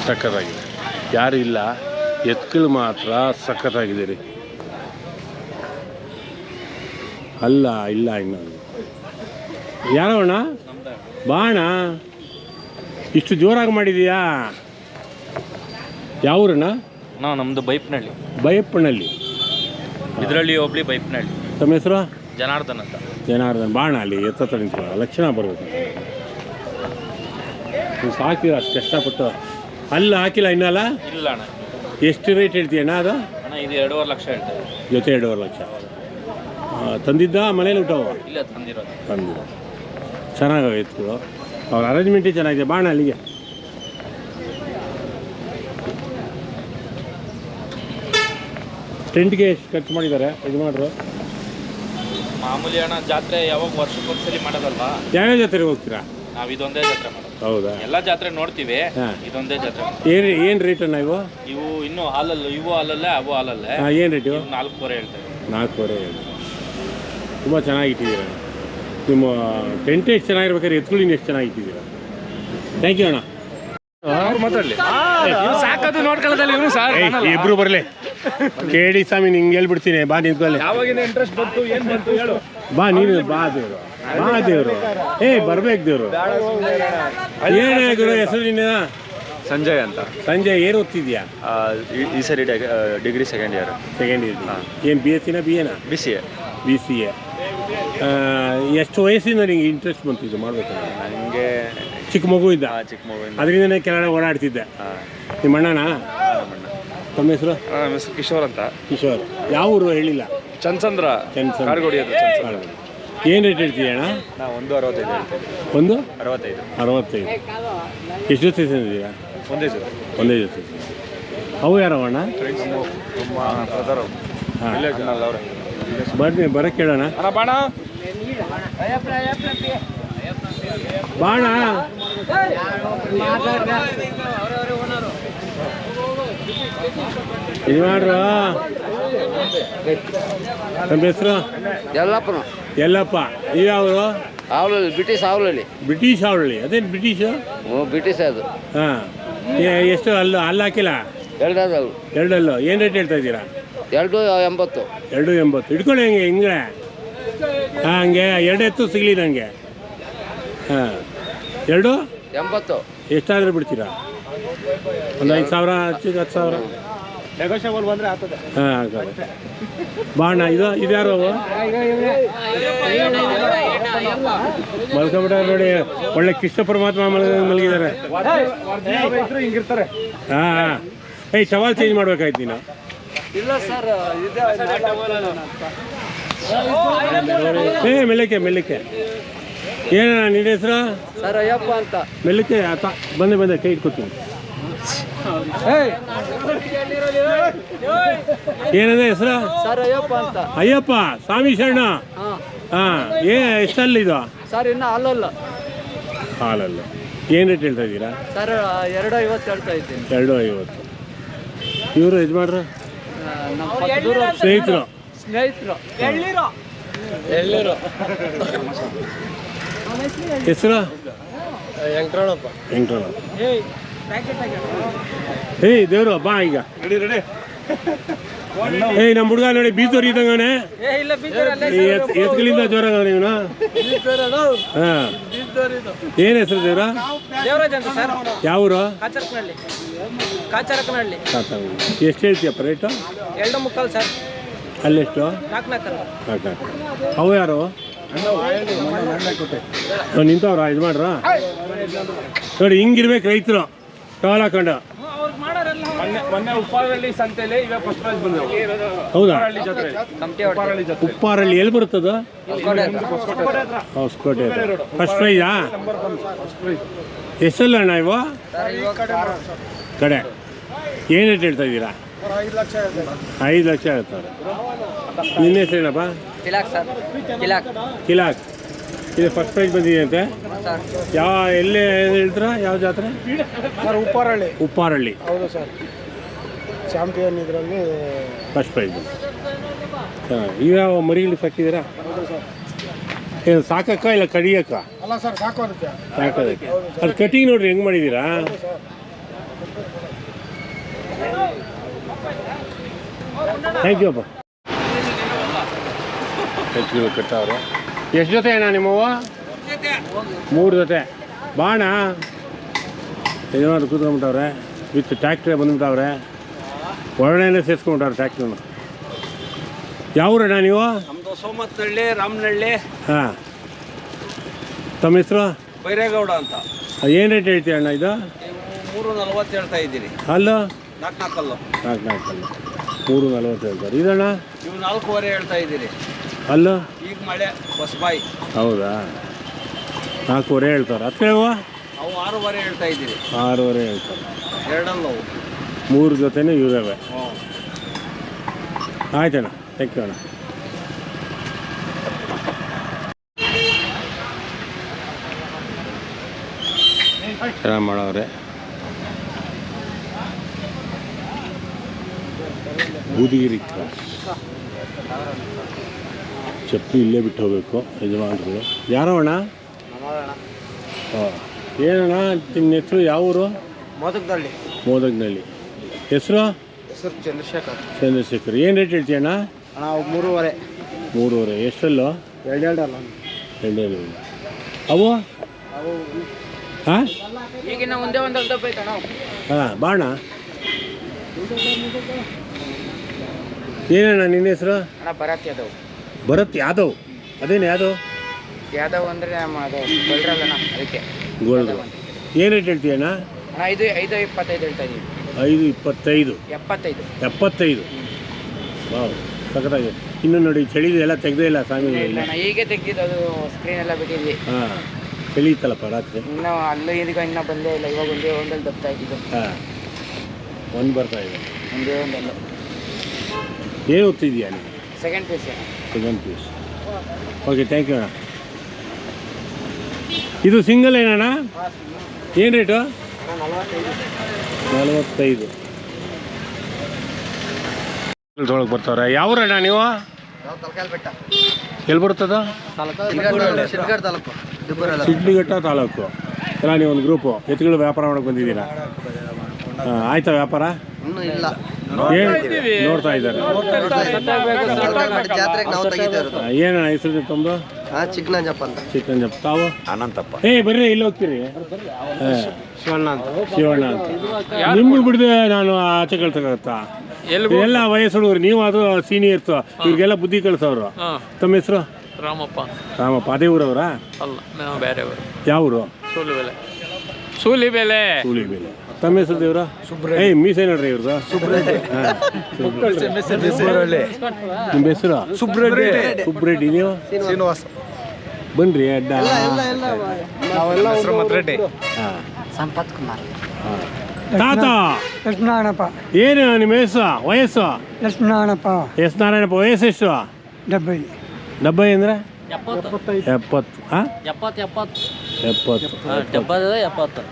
ಸಖತ್ತಾಗಿದೆ. ಯಾರು ಇಲ್ಲ, ಎತ್ಕಳು ಮಾತ್ರ ಸಖತ್ತಾಗಿದೆ ರೀ. ಅಲ್ಲ ಇಲ್ಲ ಇನ್ನು ಯಾರವಣ್ಣ ಬಾಣ ಇಷ್ಟು ಜೋರಾಗಿ ಮಾಡಿದೀಯಾ? ಯಾವೂರಣ್ಣ? ನಮ್ಮದು ಬೈಪ್ನಹಳ್ಳಿ. ಬೈಪನಹಳ್ಳಿ, ಇದರಲ್ಲಿ ಹೋಬಳಿ ಬೈಪ್ನಹಳ್ಳಿ. ತಮ್ಮ ಹೆಸರು? ಜನಾರ್ದನ್ ಅಂತ. ಜನಾರ್ದನ್. ಬಾಣ ಅಲ್ಲಿ ಎತ್ತ ನಿಂತ್ಕೊಳ್ಳೋ ಲಕ್ಷಣ ಬರ್ಬೇಕು. ನೀವು ಸಾಕಿರ ಅಷ್ಟು ಕಷ್ಟಪಟ್ಟು. ಅಲ್ಲ ಹಾಕಿಲ್ಲ ಇನ್ನಲ್ಲ? ಇಲ್ಲ ಅಣ್ಣ. ಎಷ್ಟು ರೇಟ್ ಹೇಳ್ತೀಯಣ್ಣ ಅದು? ಅಣ್ಣ ಇದು 2.5 ಲಕ್ಷ ಹೇಳ್ತಾರೆ. ಜೊತೆ 2.5 ಲಕ್ಷ. ತಂದಿದ್ದ ಮನೇಲಿ ಊಟವ? ಇಲ್ಲ ತಂದಿರೋದು. ಚೆನ್ನಾಗವೆ ಎತ್ಗಳು. ಅವ್ರ ಅರೇಂಜ್ಮೆಂಟೇ ಚೆನ್ನಾಗಿದೆ. ಬಾಣ ಅಲ್ಲಿಗೆ. ಟೆಂಟ್ಗೆ ಎಷ್ಟು ಖರ್ಚು ಮಾಡಿದ್ದಾರೆ ಇದು ಮಾಡ್ರು? ಮಾಮೂಲಿ ಅಣ್ಣ, ಜಾತ್ರೆ ಯಾವಾಗ ವರ್ಷಕ್ಕೊಂದ್ಸಲಿ ಮಾಡೋದಲ್ವಾ? ಯಾವ್ಯಾವ ಜಾತ್ರೆಗೆ ಹೋಗ್ತೀರಾ? ನಾವು ಇದೊಂದೇ ಜಾತ್ರೆ ಮಾಡೋದು. ಹೌದಾ? ಎಲ್ಲ ಜಾತ್ರೆ ನೋಡ್ತೀವಿ, ಇದೊಂದೇ ಜಾತ್ರೆ. ಏನು ರೇಟ್ ಅಣ್ಣ ಇವು? ಇವು ಇನ್ನೂ ಹಾಲಲ್ಲ, ಇವು ಹಾಲಲ್ಲೇ ಅವು ಹಾಲಲ್ಲೇ. ಏನು ರೇಟ್ ಇವು? 4.5 ಹೇಳ್ತೇವೆ. 4.5 ಹೇಳಿ. ತುಂಬ ಚೆನ್ನಾಗಿಟ್ಟಿದ್ದೀರ. ನಿಮ್ಮ ಟೆಂಟ್ ಎಷ್ಟು ಚೆನ್ನಾಗಿರ್ಬೇಕಾದ್ರೆ ಎತ್ಕೊಳ್ಳಿ ಎಷ್ಟು ಚೆನ್ನಾಗಿಟ್ಟಿದ್ದೀರ. ಥ್ಯಾಂಕ್ ಯು ಅಣ್ಣ. ಮಾತಾಡಲಿ ಸಾಕದು ನೋಡ್ಕೊಳ್ಳೋದಲ್ಲಿ ಇವನು ಸರ್. ಇಬ್ರು ಬರಲಿ. ಕೇಳಿ ಸ್ವಾಮಿ ನಿಂಗೆ ಹೇಳ್ಬಿಡ್ತೀನಿ. ಬಾ ನಿಂತ್ಕೊಳ್ಳಿ. ಯಾವಾಗಿನ ಇಂಟ್ರೆಸ್ಟ್ ಬಂತು ಏನು ಬಂತು ಹೇಳು. ಬಾ ನೀನು ಬಾ ದೇವರು. ಬಾ ದೇವರು. ಬರ್ಬೇಕು ದೇವರು. ಏನೇ ಗುರು ಹೆಸರು ನಿನ್ನ? ಸಂಜಯ್ ಅಂತ. ಸಂಜಯ್ ಏನು ಓದ್ತಿದ್ಯಾ? ಈ ಸರಿ ಡಿಗ್ರಿ ಸೆಕೆಂಡ್ ಇಯರ್. ಏನು ಬಿ ಎಸ್ ಸಿನ ಬಿ ಎನಾ? B C A. ಎಷ್ಟು ವಯಸ್ಸಿಂದ ನಿಂಗೆ ಇಂಟ್ರೆಸ್ಟ್ ಬಂತು ಇದು ಮಾಡಬೇಕು? ನನಗೆ ಚಿಕ್ಕ ಮಗು ಇದ್ದ? ಚಿಕ್ಕ ಮಗು. ಅದರಿಂದನೇ ಕೆಳಗಡೆ ಓಡಾಡ್ತಿದ್ದೆ. ನಿಮ್ಮ ಅಣ್ಣನ? ತಮ್ಮ ಹೆಸರು? ನಮ್ಮ ಹೆಸರು ಕಿಶೋರ್ ಅಂತ. ಕಿಶೋರ್. ಯಾವ ಊರು ಹೇಳಿಲ್ಲ? ಚಂದ್ಸಂದ್ರ. ಕಾರಗೋಡಿ ಅದು. ಏನು ರೇಟ್ ಹೇಳ್ತೀಯ ಅಣ್ಣ? ನಾವು 1.65 ಹೇಳ್ತೀವಿ. 1.65. ಎಷ್ಟು ಜೊತೆ ತಂದಿದ್ದೀರಾ? ಒಂದೇ ಜೊತೆ. ಅವು ಯಾರವಣ್ಣ? ಹಾಂ ಬರಕ್ಕೆ ಕೇಳೋಣ. ಬಾಣ ಬಾಣ ಇದು ಮಾಡ್ರ. ನಮ್ಮ ಹೆಸರು? ಎಲ್ಲಪ್ಪ. ಇವ್ಯಾವರು? ಆವಲಲ್ಲಿ ಬ್ರಿಟಿಷ್ ಆವಲಲ್ಲಿ. ಬ್ರಿಟಿಷ್ ಆವಲಲ್ಲಿ. ಅದೇನು ಬ್ರಿಟಿಷು? ಬ್ರಿಟಿಷ್ ಅದು. ಹಾಂ. ಎಷ್ಟು ಅಲ್ಲ ಹಾಕಿಲ್ಲ? ಎರಡಲ್ಲು. ಏನು ರೇಟ್ ಹೇಳ್ತಾ ಇದ್ದೀರಾ? 2.80. 2.80. ಇಟ್ಕೊಳ್ಳಿ ಹಿಂಗೆ ಹಾಂ ಹಂಗೆ 2 ಎತ್ತು ಸಿಗಲಿ ನನಗೆ. ಹಾಂ 2.80. ಎಷ್ಟಾದರೂ ಬಿಡ್ತೀರಾ? ಒಂದು 5,000 ಹಚ್ಚಿಗೆ 10,000 ನೆಗೋಷಿಯಬಲ್ ಬಂದರೆ ಆಗ್ತದೆ. ಹಾಂ ಆಗ್ತದೆ. ಬಾಣ ಇದು ಯಾರು ಅವು? ಮಲ್ಕೊಂಬಿಟ್ಟಾರೆ ನೋಡಿ. ಒಳ್ಳೆ ಕೃಷ್ಣ ಪರಮಾತ್ಮ ಮಲಗಿದ್ದಾರೆ. ಹಿಂಗಿರ್ತಾರೆ. ಹಾಂ ಟವಲ್ ಚೇಂಜ್ ಮಾಡ್ಬೇಕಾಯ್ತು ನೀನು. ಇಲ್ಲ ಸರ್, ಮೆಲ್ಲಕ್ಕೆ. ಏನಣ್ಣ ನಿನ್ನ ಹೆಸರು? ಸರ್ ಅಯ್ಯಪ್ಪ ಅಂತ. ಮೆಲ್ಲಕ್ಕೆ ಬಂದೆ ಕೈ ಇಟ್ಕೊತೀನಿ. ಏನಂದ್ರೆ ಹೆಸರು? ಸರ್ ಅಯ್ಯಪ್ಪ ಅಂತ. ಅಯ್ಯಪ್ಪ ಸ್ವಾಮಿ ಶರಣ. ಹಾಂ ಎಷ್ಟಲ್ಲ ಇದು? ಸರ್ ಇನ್ನು ಹಾಲಲ್ಲ. ಏನು ರೇಟ್ ಹೇಳ್ತಾ ಇದ್ದೀರಾ? ಸರ್ 2.50 ಹೇಳ್ತಾ ಇದ್ದೀನಿ. 2.50. ಇವರು ಇದು ಮಾಡ್ರ ನಮ್ಮ ಸ್ನೇಹಿತರು. ಹೆಸರು? ವೆಂಕಟರಮಣಪ್ಪ. ದೇವ್ರು ಬಾ ಈಗ. ನಮ್ಮ ಹುಡುಗ ನೋಡಿ ಬೀಜ ಹೊರಿದಂಗವನೆ. ಎತ್ಗಳಿಂದ ಜೋರಾಗವನೆ ಇವನು. ಹಾಂ ಏನು ಹೆಸರು ದೇವ್ರ? ದೇವರಾಜ್ ಅಂತ ಸರ್. ಯಾವ ಊರು? ಕಾಚರಕನಹಳ್ಳಿ. ಎಷ್ಟು ಹೇಳ್ತೀಯಪ್ಪ ರೇಟು? 2.75 ಸರ್. ಅಲ್ಲೆಷ್ಟು? 4. ಅವು ಯಾರು? ನಿಂತವ್ರ ಇದು ಮಾಡ್ರ ನೋಡಿ. ಹಿಂಗಿರ್ಬೇಕು ರೈತರು ಟವಲ್ ಹಾಕೊಂಡು. ಮೊನ್ನೆ ಉಪ್ಪಾರಳ್ಳಿ ಸಂತೆಯಲ್ಲಿ ಇವಾಗ ಫಸ್ಟ್ ಪ್ರೈಸ್ ಬಂದವು. ಹೌದಾ? ಉಪ್ಪಾರಳ್ಳಿ ಎಲ್ಲಿ ಬರುತ್ತದು? ಹೊಸಕೋಟೆ. ಫಸ್ಟ್ ಪ್ರೈಜಾ? ಎಷ್ಟಲ್ಲ ಅಣ್ಣ ಇವು ಕಡೆ? ಏನು ರೇಟ್ ಹೇಳ್ತಾ ಇದ್ದೀರಾ? 5 ಲಕ್ಷ ಹೇಳ್ತಾರೆ. ನಿನ್ನ ಹೆಸರು ಏನಪ್ಪ? ಕಿಲಾಕ್. ಇದು ಫಸ್ಟ್ ಪ್ರೈಸ್ ಬಂದಿದೆ ಅಂತೆ. ಎಲ್ಲಿ ಹೇಳ್ತೀರಾ? ಯಾವ ಜಾತ್ರೆ? ಸರ್ ಉಪ್ಪಾರಳ್ಳಿ. ಹೌದು ಸರ್. ಚಾಂಪಿಯನ್ ಇದರಲ್ಲಿ ಫಸ್ಟ್ ಪ್ರೈಸ್. ಇವ್ಯಾವ ಮರಿಗಳು ಸಾಕಿದ್ದೀರಾ? ಏನು ಸಾಕಕ್ಕ ಇಲ್ಲ ಕಡಿಯಕ್ಕ? ಅಲ್ಲ ಸರ್, ಸಾಕೋದಕ್ಕೆ. ಸಾಕೋದಕ್ಕೆ. ಅದು ಕಟಿಂಗ್ ನೋಡ್ರಿ ಹೆಂಗೆ ಮಾಡಿದ್ದೀರಾ? ಥ್ಯಾಂಕ್ ಯು ಅಪ್ಪ. ಎತ್ತುಗಳು ಕಟ್ಟವ್ರೆ. ಎಷ್ಟು ಜೊತೆ ಅಣ್ಣ ನಿಮ್ಮವ? 3 ಜೊತೆ. ಬಾಣ ಯಜಮಾನ್ರು ಕೂತ್ಕೊಂಡ್ಬಿಟ್ಟವ್ರೆ. ವಿತ್ ಟ್ಯಾಕ್ಟ್ರೇ ಬಂದ್ಬಿಟ್ಟವ್ರೆ. ಒಳ್ಳೆಯೇ ಸೇರಿಸ್ಕೊಂಡ್ಬಿಟ್ಟವ್ರೆ ಟ್ಯಾಕ್ಟ್ರನ್ನ. ಯಾವೂರಣ್ಣ ನೀವು? ನಮ್ಮದು ಸೋಮತ್ತಹಳ್ಳಿ, ರಾಮನಹಳ್ಳಿ. ಹಾಂ. ತಮ್ಮ ಹೆಸರು? ಬೈರೇಗೌಡ ಅಂತ. ಏನು ರೇಟ್ ಹೇಳ್ತೀಯ ಅಣ್ಣ ಇದು? 340 ಹೇಳ್ತಾ ಇದ್ದೀರಿ. ಅಲ್ಲ 4 ಅಲ್ಲು. 4 340 ಹೇಳ್ತಾರೆ. ಇದಣ್ಣ? ಇವು 4.5 ಹೇಳ್ತಾ ಇದ್ದೀರಿ. ಅಲ್ಲ ಈಗ ಮಳೆ ಹೊಸಬಾಯಿ. ಹೌದಾ? 4.5 ಹೇಳ್ತಾರೆ. ಹತ್ತು ಹೇಳುವ? ಅವು 6.5 ಹೇಳ್ತಾ ಇದ್ದೀರಿ. 6.5 ಹೇಳ್ತಾರೆ. 2 ಅಲ್ಲ ಅವು. 3 ಜೊತೆನೂ ಇವರೇ. ಹ್ಞೂ. ಆಯ್ತಣ್ಣ, ಥ್ಯಾಂಕ್ ಯು ಅಣ್ಣ. ಚೆನ್ನಾಗಿ ಮಾಡವ್ರೆ. ಬೂದಿಗಿರಿ ಕ್ರಾಸ್. ಚಪ್ಪಲಿ ಇಲ್ಲೇ ಬಿಟ್ಟು ಹೋಗಬೇಕು ಯಜಮಾನ್ರು. ಯಾರೋ ಅಣ್ಣ? ಹಾಂ. ಏನಣ್ಣ ನಿನ್ನ ಹೆಸರು? ಯಾವ ಊರು? ಮೋದಕದಲ್ಲಿ. ಮೋದಕ್ನಲ್ಲಿ. ಹೆಸರು? ಹೆಸರು ಚಂದ್ರಶೇಖರ್. ಚಂದ್ರಶೇಖರ್. ಏನು ರೇಟ್ ಹೇಳ್ತೀಯಣ್ಣ? ಅಣ್ಣ 3.5. 3.5. ಎಷ್ಟಲ್ಲೋ? 2 ಅಲ್ಲ. 2 ಅವು? ಹಾಂ ಈಗಿನ ಒಂದೇ ಒಂದು ಅರ್ಧ ಬೇಕು ಅಣ್ಣ. ಹಾಂ ಬಾಣ. ಏನಣ್ಣ ನಿನ್ನ ಹೆಸರು? ಅಣ್ಣ ಭರತ್ ಯಾದವ್. ಭರತ್ ಯಾದವ್. ಅದೇನು ಯಾದವ್? ಯಾದವ್ ಅಂದರೆ ನಮ್ಮ ಅದು ಬಲ್ರಲ್ಲಣ್ಣ, ಅದಕ್ಕೆ ಗೋಲ್ಡ್. ಏನು ರೇಟ್ ಹೇಳ್ತೀಯಣ್ಣ? ಅಣ್ಣ 5.25 ಹೇಳ್ತಾ ಇದ್ದೀವಿ. 5.25. 75. 75. ವಾವ್, ಸಖತ್ತಾಗಿದೆ. ಇನ್ನು ನೋಡಿ ಚಳಿದು ಎಲ್ಲ ತೆಗ್ದೇ ಇಲ್ಲ ಸ್ವಾಮಿ. ಇಲ್ಲ ಅಣ್ಣ, ಹೀಗೆ ತೆಗ್ದಿದ್ದು, ಅದು ಸ್ಕ್ರೀನ್ ಎಲ್ಲ ಬಿಟ್ಟಿದ್ವಿ. ಹಾಂ, ಚಳಿ ಇತ್ತಲ್ಲಪ್ಪ ರಾತ್ರಿ. ಇನ್ನೂ ಅಲ್ಲೂ ಇದೀಗ ಇನ್ನೂ ಬಂದೇ ಇಲ್ಲ. ಇವಾಗ ಒಂದೇ ಒಂದಲ್ಲಿ ದಪ್ತಾ ಇದ್ದಿದ್ದು. ಹಾಂ, ಒಂದು ಬರ್ತಾ ಇದೆ. ಒಂದೇ ಒಂದಲ್ಲ. ಏನು ಓದ್ತಿದ್ಯಾ ನೀವು? Second piece. Second piece. Okay, thank you ಅಣ್ಣ. ಇದು ಸಿಂಗಲ್ ಏನಣ್ಣ? ಏನು ರೇಟು? 45. ತೊಳಗೆ ಬರ್ತಾವ್ರೆ. ಯಾವ್ರಣ್ಣ ನೀವು? ಎಲ್ಲಿ ಬರ್ತದ? ಸಿಡ್ಲಿಘಟ್ಟ ತಾಲೂಕು. ಎಲ್ಲ ನೀವು ಒಂದು ಗ್ರೂಪು ಎತ್ತುಗಳು ವ್ಯಾಪಾರ ಮಾಡಕ್ಕೆ ಬಂದಿದ್ದೀರಾ? ಹಾಂ, ಆಯ್ತಾ ವ್ಯಾಪಾರ? ಇನ್ನೂ ಇಲ್ಲ. ಏನು ನೋಡ್ತಾ ಇದ್ದಾರೆ? ಜಾತ್ರೆಗೆ ನಾವು ತೆಗಿತಾ ಏನಣ್ಣ ಹೆಸರು ತಮ್ಮದು? ಚಿಕ್ಕನಂಜಪ್ಪ ಅಂತ. ಚಿಕ್ಕಂಜಪ್ಪ. ತಾವು? ಅನಂತಪ್ಪ. ಬರ್ರಿ, ಇಲ್ಲಿ ಹೋಗ್ತೀರಿ? ಶಿವಣ್ಣ ಅಂತ. ಶಿವಣ್ಣ ಅಂತ. ನಿಮ್ಗೆ ಬಿಡದೆ ನಾನು ಆಚೆ ಕಳ್ಸಕ್ಕಾಗತ್ತಾ? ಎಲ್ಲ ವಯಸ್ಸು ಹುಡುಗರು, ನೀವು ಅದು ಸೀನಿಯರ್ಸ್, ಇವ್ರಿಗೆಲ್ಲ ಬುದ್ಧಿ ಕಳ್ಸೋರು. ತಮ್ಮ ಹೆಸರು? ರಾಮಪ್ಪ. ರಾಮಪ್ಪ. ಅದೇ ಊರವರ? ಅಲ್ಲ, ನಾವು ಬೇರೆಯವರು. ಯಾವ ಊರು? ಸೂಲಿಬೆಲೆ. ಸೂಲಿಬೆಲೆ. ತಮ್ಮ ಹೆಸರು ದೇವ್ರ? ಮೀಸೆ ನೋಡ್ರಿ ಇವ್ರದ್ದು. ನಿಮ್ಮ ಹೆಸರು? ಸುಬ್ರೆಡ್ಡಿ. ನೀವು? ಶ್ರೀನಿವಾಸ. ಬನ್ರಿ ಅಡ್ಡ. ಸಂಪತ್ ಕುಮಾರ್. ತಾತ ಲಕ್ಷ್ಮಣಪ್ಪ. ಏನು ನಿಮ್ಮ ವಯಸ್ಸು? ಲಕ್ಷ್ಮಣಪ್ಪ. ಎಸ್ ನಾರಾಯಣಪ್ಪ. ವಯಸ್ಸು ಎಷ್ಟು? 70. 70 ಅಂದರೆ 70. 70. ಹಾಂ, 70. 70. 70.